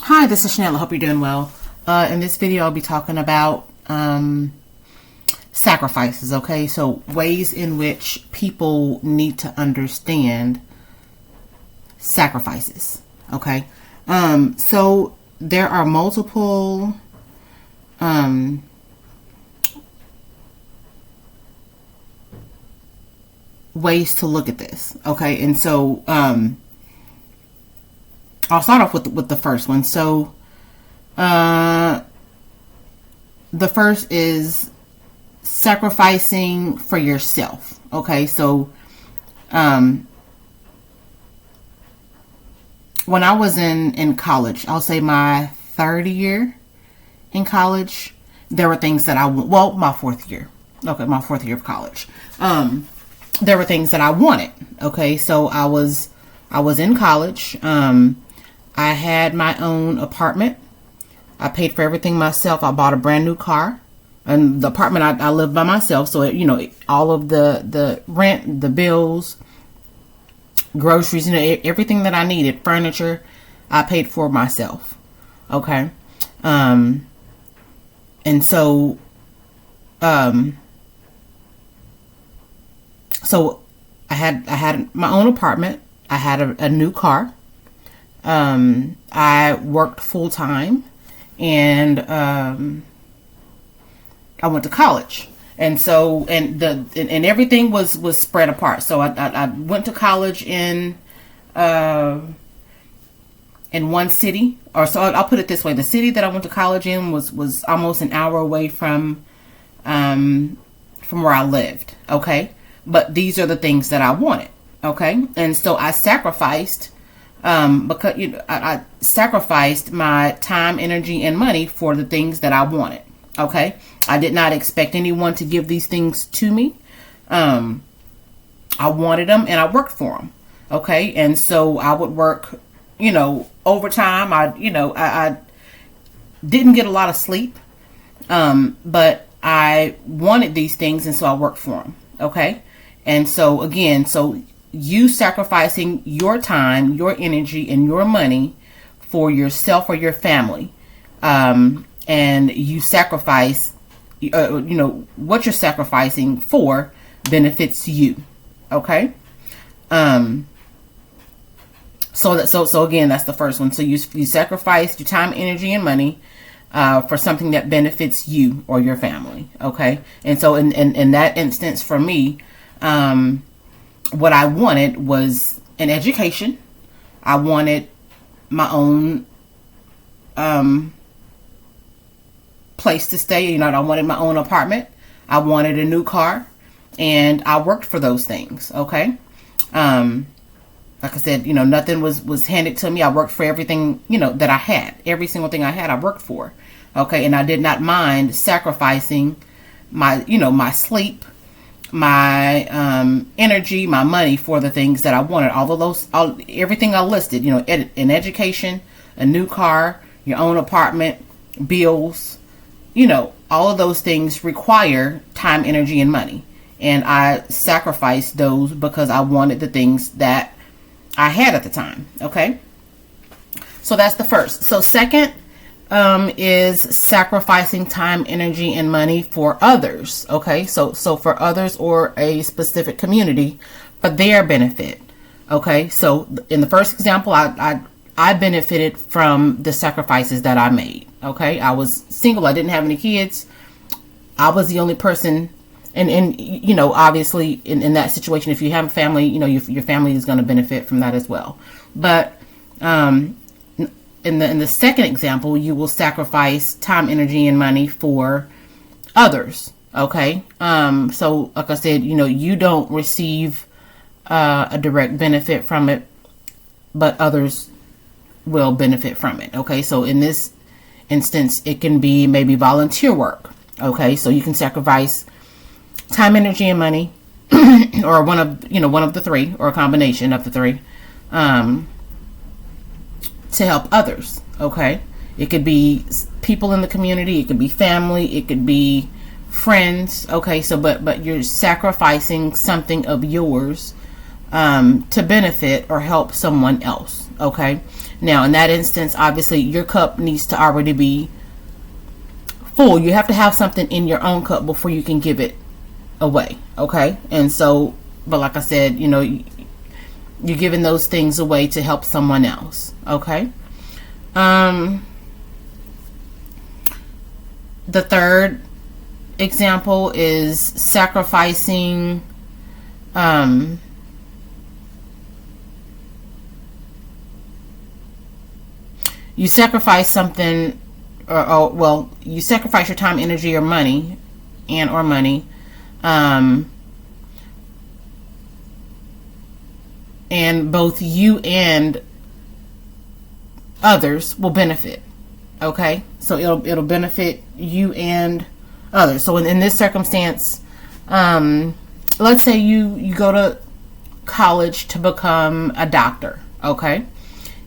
Hi, this is Chanel. I hope you're doing well. In this video, I'll be talking about sacrifices, okay? So ways in which people need to understand sacrifices, okay? So there are multiple ways to look at this, okay? And so I'll start off with the first one. So the first is sacrificing for yourself. Okay, so when I was in college, I'll say my third year in college, there were things that my fourth year. Okay, my fourth year of college. There were things that I wanted. Okay, so I was in college. I had my own apartment. I paid for everything myself. I bought a brand new car. And the apartment, I lived by myself. So, all of the rent, the bills, groceries, everything that I needed, furniture, I paid for myself. Okay. And so, so I had my own apartment. I had a new car. I worked full time, and I went to college, and so and everything was spread apart. So I went to college in one city, or so I'll put it this way: the city that I went to college in was almost an hour away from where I lived. Okay, but these are the things that I wanted. Okay, and so I sacrificed. Because I sacrificed my time, energy, and money for the things that I wanted. Okay, I did not expect anyone to give these things to me. I wanted them, and I worked for them. Okay, and so I would work, overtime. I didn't get a lot of sleep, but I wanted these things, and so I worked for them. Okay, and so again, you sacrificing your time, your energy, and your money for yourself or your family, and you sacrifice, what you're sacrificing for benefits you. Okay. So again, that's the first one. So you sacrifice your time, energy, and money for something that benefits you or your family. Okay. And so in that instance, for me, what I wanted was an education. I wanted my own place to stay. I wanted my own apartment. I wanted a new car, and I worked for those things. Okay. Like I said, nothing was handed to me. I worked for everything, that I had. Every single thing I had, I worked for. Okay. And I did not mind sacrificing my, my sleep, my energy, my money for the things that I wanted. Everything I listed, an education, a new car, your own apartment, bills, all of those things require time, energy, and money. And I sacrificed those because I wanted the things that I had at the time. Okay. So that's the first. So second, is sacrificing time, energy, and money for others. Okay, so for others or a specific community for their benefit. Okay, so in the first example, I benefited from the sacrifices that I made. Okay, I was single. I didn't have any kids. I was the only person, and obviously in that situation, if you have a family, your family is going to benefit from that as well. But in the second example, you will sacrifice time, energy, and money for others. Okay. So like I said, you don't receive a direct benefit from it, but others will benefit from it. Okay. So in this instance, it can be maybe volunteer work. Okay. So you can sacrifice time, energy, and money, or one of the three, or a combination of the three, to help others. Okay, it could be people in the community, it could be family, it could be friends. Okay, so but you're sacrificing something of yours to benefit or help someone else. Okay, Now, in that instance, obviously, your cup needs to already be full. You have to have something in your own cup before you can give it away. Okay. And so, but like I said, you're giving those things away to help someone else. Okay. The third example is sacrificing you sacrifice something, or you sacrifice your time, energy, or money, and both you and others will benefit. Okay, so it'll benefit you and others. So in this circumstance, let's say you go to college to become a doctor. Okay.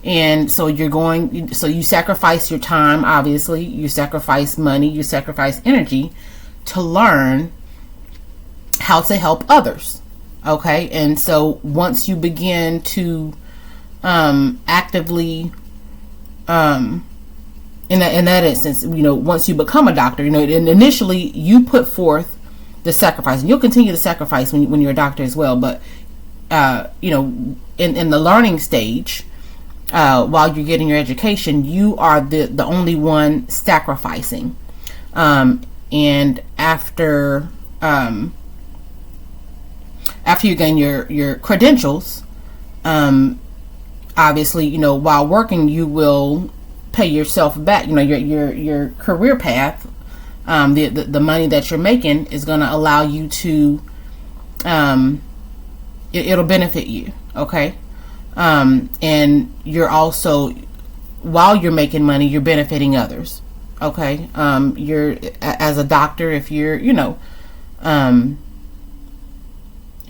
And so you sacrifice your time, obviously, you sacrifice money, you sacrifice energy to learn how to help others. Okay. And so once you begin to actively, in that instance, once you become a doctor, and initially you put forth the sacrifice, and you'll continue to sacrifice when you're a doctor as well. But, in the learning stage, while you're getting your education, you are the only one sacrificing. And after you gain your credentials, obviously, while working, you will pay yourself back. Your career path, the money that you're making is going to allow you to, it'll benefit you. Okay. And you're also, while you're making money, you're benefiting others. Okay. You're, as a doctor, if you're,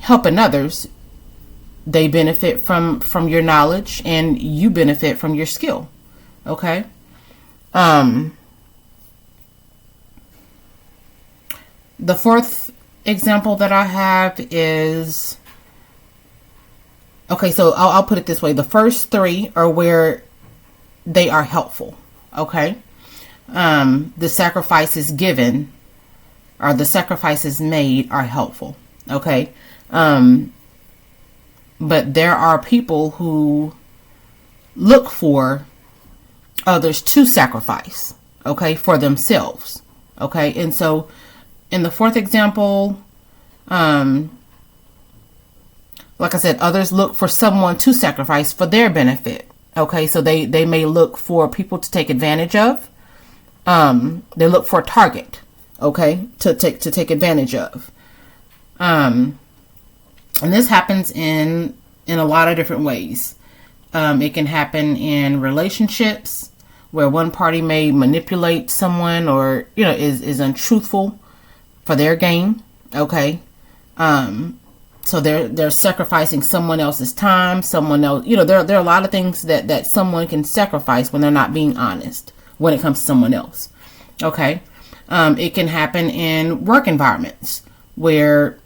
helping others, they benefit from your knowledge, and you benefit from your skill. Okay. The fourth example that I have is, okay, so I'll put it this way. The first three are where they are helpful. Okay. The sacrifices given, or the sacrifices made, are helpful. Okay. But there are people who look for others to sacrifice, okay, for themselves. Okay. And so in the fourth example, like I said, others look for someone to sacrifice for their benefit. Okay. So they may look for people to take advantage of. They look for a target, okay, to take advantage of. And this happens in a lot of different ways. It can happen in relationships where one party may manipulate someone, or, is untruthful for their gain. Okay. So they're sacrificing someone else's time, someone else, there are a lot of things that someone can sacrifice when they're not being honest when it comes to someone else. Okay. It can happen in work environments where,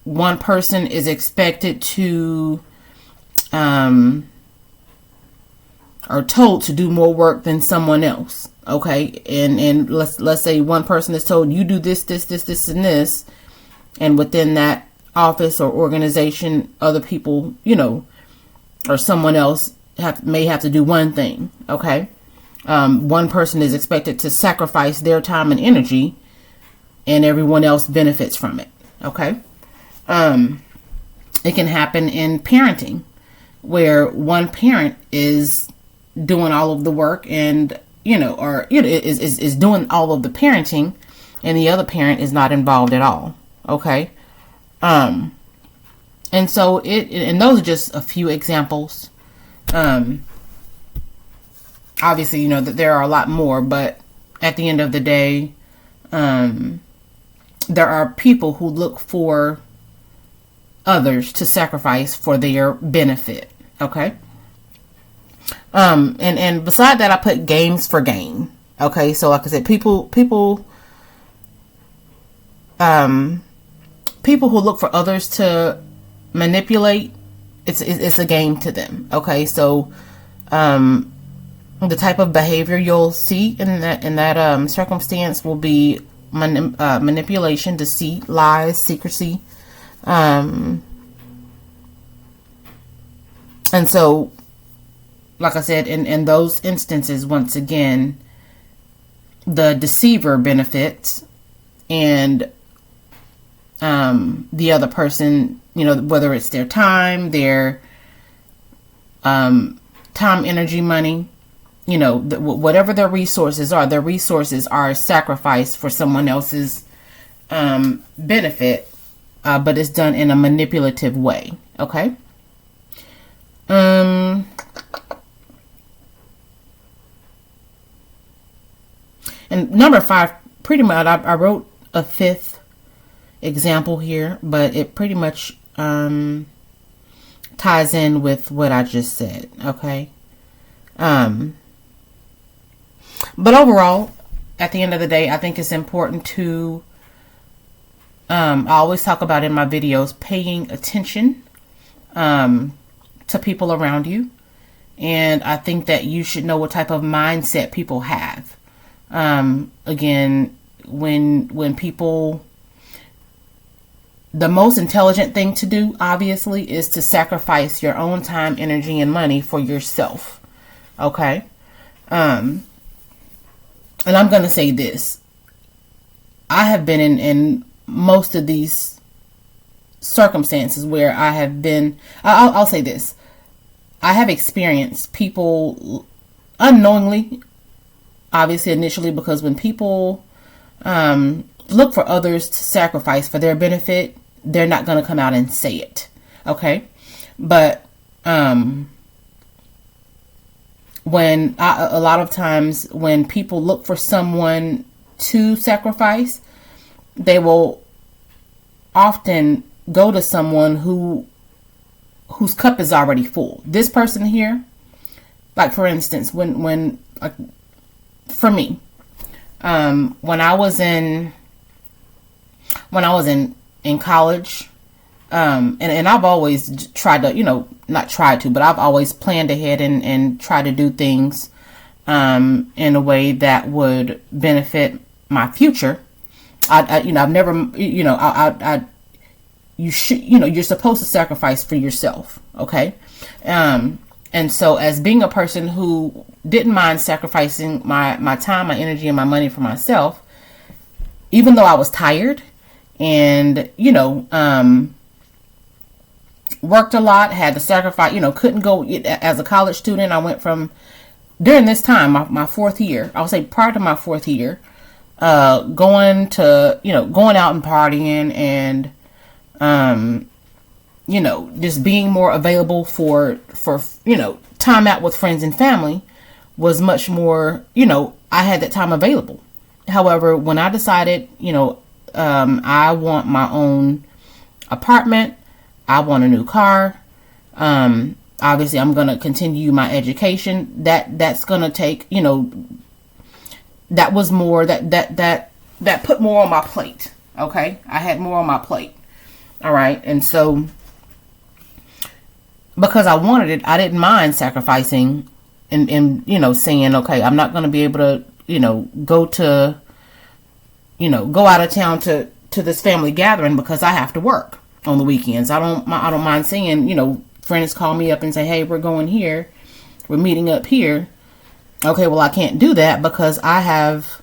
one person is expected to, or told to do more work than someone else. Okay. And let's say one person is told, you do this, and this. And within that office or organization, other people, or someone else may have to do one thing. Okay. One person is expected to sacrifice their time and energy, and everyone else benefits from it. Okay. It can happen in parenting where one parent is doing all of the work and, is doing all of the parenting, and the other parent is not involved at all. Okay. And so and those are just a few examples. Obviously, that there are a lot more, but at the end of the day, there are people who look for others to sacrifice for their benefit. Okay. And beside that, I put games for gain. Okay. So like I said, people who look for others to manipulate it's a game to them. Okay, so the type of behavior you'll see in that circumstance will be manipulation, deceit, lies, secrecy, and so, like I said, in those instances, once again, the deceiver benefits, and the other person, whether it's their time, energy, money, whatever their resources are sacrificed for someone else's benefit, but it's done in a manipulative way. Okay. And number 5, pretty much, I wrote a 5th example here, but it pretty much ties in with what I just said. Okay. But overall, at the end of the day, I think it's important to, I always talk about in my videos, paying attention to people around you. And I think that you should know what type of mindset people have. Again, when people, the most intelligent thing to do, obviously, is to sacrifice your own time, energy, and money for yourself. Okay. And I'm going to say this. I have been in most of these circumstances where I have been, I'll say this. I have experienced people unknowingly, obviously initially, because when people look for others to sacrifice for their benefit, they're not going to come out and say it. Okay. But when a lot of times when people look for someone to sacrifice, they will often go to someone whose cup is already full. This person here, like for instance, when for me, when I was in college, and I've always tried to, not tried to, but I've always planned ahead and tried to do things in a way that would benefit my future. I've never, you should, you're supposed to sacrifice for yourself. Okay. And so as being a person who didn't mind sacrificing my time, my energy, and my money for myself, even though I was tired and, worked a lot, had to sacrifice, couldn't go as a college student. I went from, during this time, my 4th year, I would say prior to my 4th year, going out and partying and, just being more available for, time out with friends and family was much more, I had that time available. However, when I decided, I want my own apartment, I want a new car, obviously I'm going to continue my education, that's going to take, that was more, that put more on my plate. Okay. I had more on my plate. All right. And so because I wanted it, I didn't mind sacrificing and saying, okay, I'm not going to be able to, go out of town to this family gathering because I have to work on the weekends. I don't mind saying, friends call me up and say, hey, we're going here. We're meeting up here. Okay, well, I can't do that because I have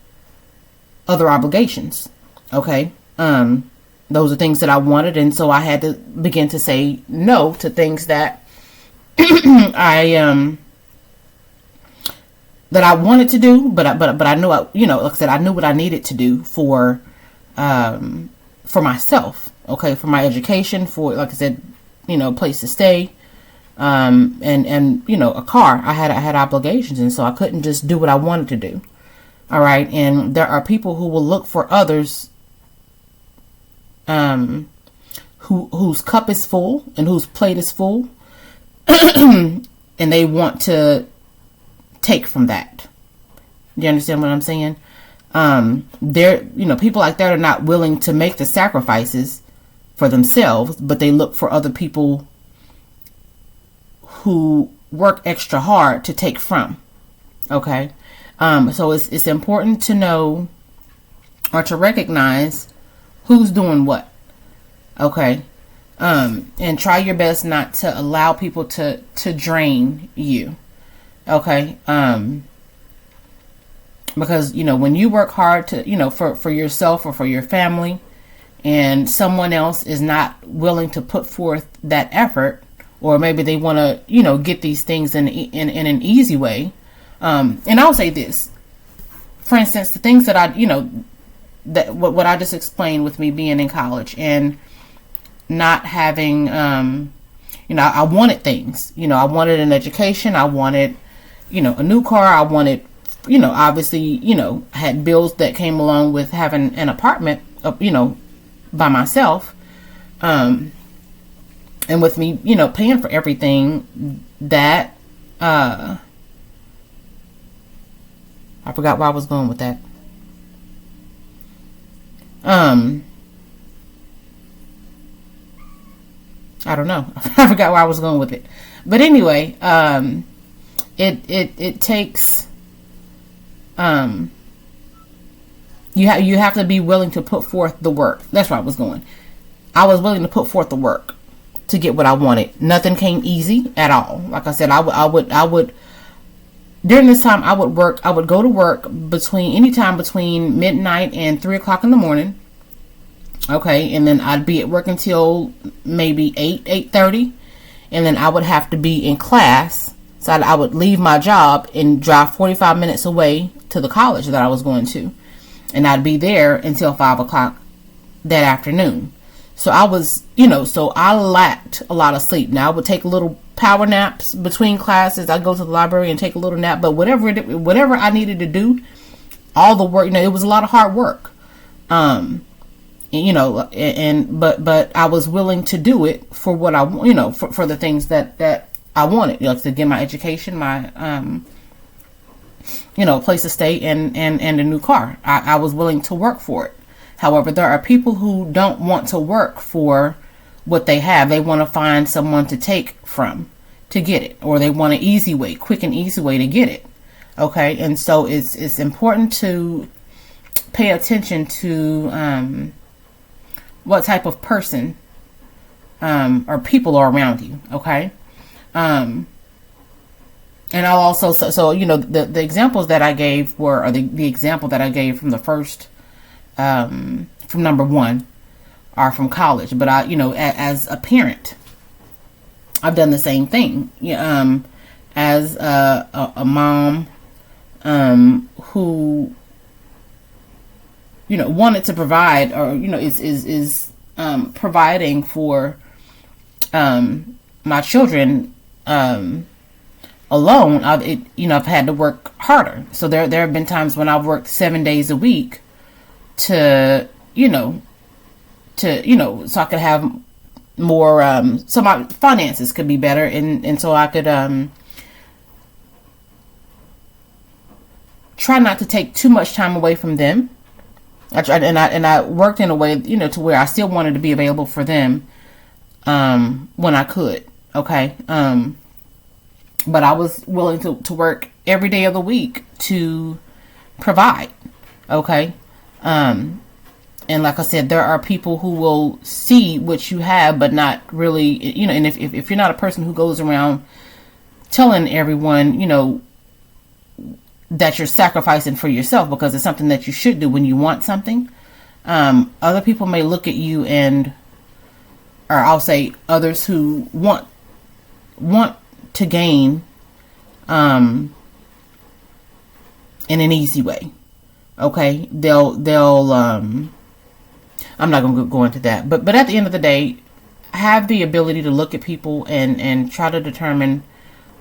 other obligations. Okay. Those are things that I wanted. And so I had to begin to say no to things that that I wanted to do, but I knew, like I said, I knew what I needed to do for myself. Okay. For my education, for, like I said, a place to stay, and a car. I had obligations, and so I couldn't just do what I wanted to do. All right. And there are people who will look for others, whose cup is full and whose plate is full, and they want to take from that. Do you understand what I'm saying? People like that are not willing to make the sacrifices for themselves, but they look for other people who work extra hard to take from. Okay. So it's important to know or to recognize who's doing what. Okay. And try your best not to allow people to drain you. Okay. Because, when you work hard to, for yourself or for your family, and someone else is not willing to put forth that effort, or maybe they want to, get these things in an easy way. And I'll say this, for instance, the things that that what I just explained with me being in college and not having, I wanted things, I wanted an education. I wanted, a new car. I wanted, obviously, I had bills that came along with having an apartment, by myself. And with me, paying for everything that, I forgot where I was going with that. I don't know. I forgot where I was going with it. But anyway, it takes, you have to be willing to put forth the work. That's where I was going. I was willing to put forth the work to get what I wanted. Nothing came easy at all. Like I said, I would during this time I would go to work anytime between midnight and 3:00 in the morning. Okay, and then I'd be at work until maybe 8:30, and then I would have to be in class. So I would leave my job and drive 45 minutes away to the college that I was going to, and I'd be there until 5:00 that afternoon. So I was, so I lacked a lot of sleep. Now I would take little power naps between classes. I'd go to the library and take a little nap, but whatever I needed to do, all the work, it was a lot of hard work. But I was willing to do it for what I, for the things that I wanted, to get my education, my, a place to stay and a new car. I was willing to work for it. However, there are people who don't want to work for what they have. They want to find someone to take from to get it, or they want an quick and easy way to get it. Okay. And so it's important to pay attention to, what type of person, or people are around you. Okay. And I'll also, the examples that I gave or the example that I gave from the first, from number one are from college, but I, as a parent, I've done the same thing. As a mom, who, wanted to provide, or, is providing for, my children, alone. I've had to work harder. So there have been times when I've worked 7 days a week to so I could have more, so my finances could be better, and so I could, try not to take too much time away from them. I tried, and I worked in a way, to where I still wanted to be available for them, when I could. Okay. But I was willing to work every day of the week to provide. Okay. And like I said, there are people who will see what you have, but not really, and if you're not a person who goes around telling everyone, that you're sacrificing for yourself because it's something that you should do when you want something, other people may look at you or I'll say others who want to gain, in an easy way. Okay. They'll, I'm not going to go into that, but at the end of the day, have the ability to look at people and try to determine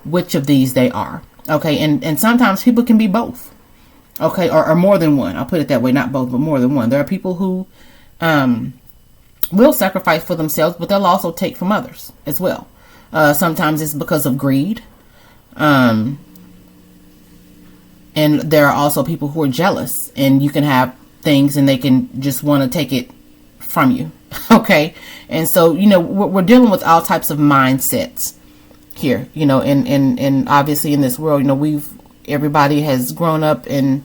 which of these they are. Okay. And sometimes people can be both. Okay. Or more than one. I'll put it that way. Not both, but more than one. There are people who, will sacrifice for themselves, but they'll also take from others as well. Sometimes it's because of greed. And there are also people who are jealous, and you can have things and they can just want to take it from you. Okay. And so, we're dealing with all types of mindsets here, you know, and obviously in this world, you know, everybody has grown up in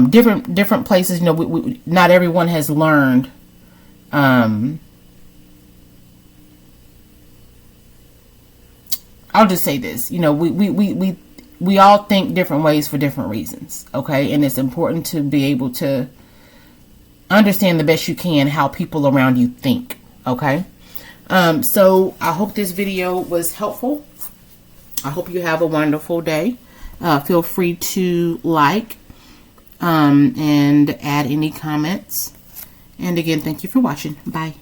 different places. You know, not everyone has learned I'll just say this, you know, we all think different ways for different reasons, okay? And it's important to be able to understand the best you can how people around you think, okay? So I hope this video was helpful. I hope you have a wonderful day. Feel free to like and add any comments. And again, thank you for watching. Bye.